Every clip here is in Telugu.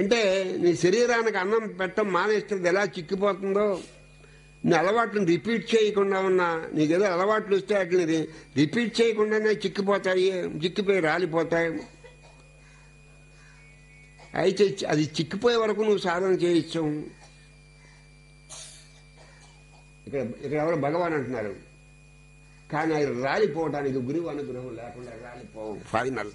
అంటే నీ శరీరానికి అన్నం పెట్టడం మానేస్తే ఎలా చిక్కిపోతుందో, నీ అలవాట్లను రిపీట్ చేయకుండా ఉన్నా, నీకేదో అలవాట్లు వస్తే వాటిని రిపీట్ చేయకుండానే చిక్కిపోతాయి, చిక్కిపోయి రాలిపోతాయి. అయితే అది చిక్కిపోయే వరకు నువ్వు సాధన చేయొచ్చు. ఇక్కడ ఎవరు భగవాన్ అంటున్నారు, కానీ అది రాలిపోవడానికి గురువు అనుగ్రహం లేకుండా రాలిపోవు. ఫైనల్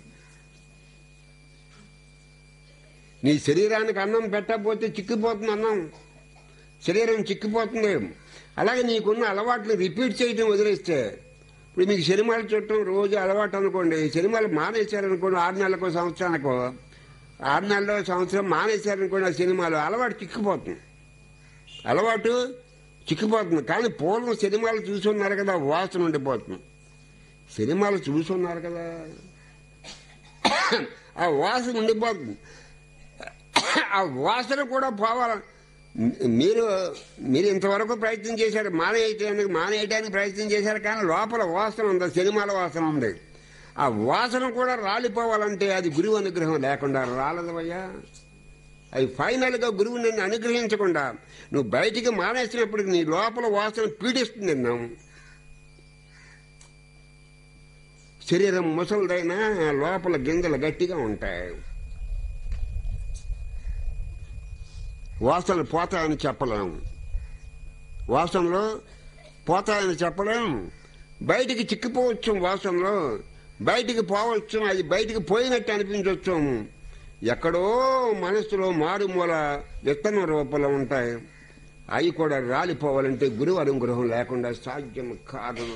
నీ శరీరానికి అన్నం పెట్టకపోతే చిక్కిపోతుంది, అన్నం శరీరం చిక్కిపోతుంది. అలాగే నీకున్న అలవాట్లు రిపీట్ చేయడం వదిలేస్తే, ఇప్పుడు మీకు సినిమాలు చూడటం రోజు అలవాటు అనుకోండి, సినిమాలు మానేశారనుకోండి, 6 నెలలకు సంవత్సరానికో, 6 నెలలో సంవత్సరం మానేశారనుకోండి, ఆ సినిమాలు అలవాటు చిక్కిపోతుంది, అలవాటు చిక్కిపోతుంది. కానీ పూర్వం సినిమాలు చూసున్నారు కదా, వాసన ఉండిపోతుంది. సినిమాలు చూసున్నారు కదా, ఆ వాసన ఉండిపోతుంది. ఆ వాసన కూడా పోవాలి. మీరు ఇంతవరకు ప్రయత్నం చేశారు, మానేయడానికి ప్రయత్నం చేశారు, కానీ లోపల వాసన ఉంది, సినిమాల వాసన ఉంది. ఆ వాసన కూడా రాలిపోవాలంటే అది గురువు అనుగ్రహం లేకుండా రాలదవయ్యా. అది ఫైనల్గా గురువు నిన్ను అనుగ్రహించకుండా నువ్వు బయటికి మానేసినప్పటికి నీ లోపల వాసన పీడిస్తుంది. శరీరం ముసలిదైనా లోపల గింజలు గట్టిగా ఉంటాయి. వాసనలు పోతాయని చెప్పలేము, వాసనలో పోతాయని చెప్పలేము. బయటికి చిక్కిపోవచ్చు, వాసనలో బయటికి పోవచ్చు, అది బయటికి పోయినట్టు అనిపించవచ్చు. ఎక్కడో మనస్సులో మారుమూల విత్తనం రూపంలో ఉంటాయి. అవి కూడా రాలిపోవాలంటే గురువు అనుగ్రహం లేకుండా సాధ్యం కాదు.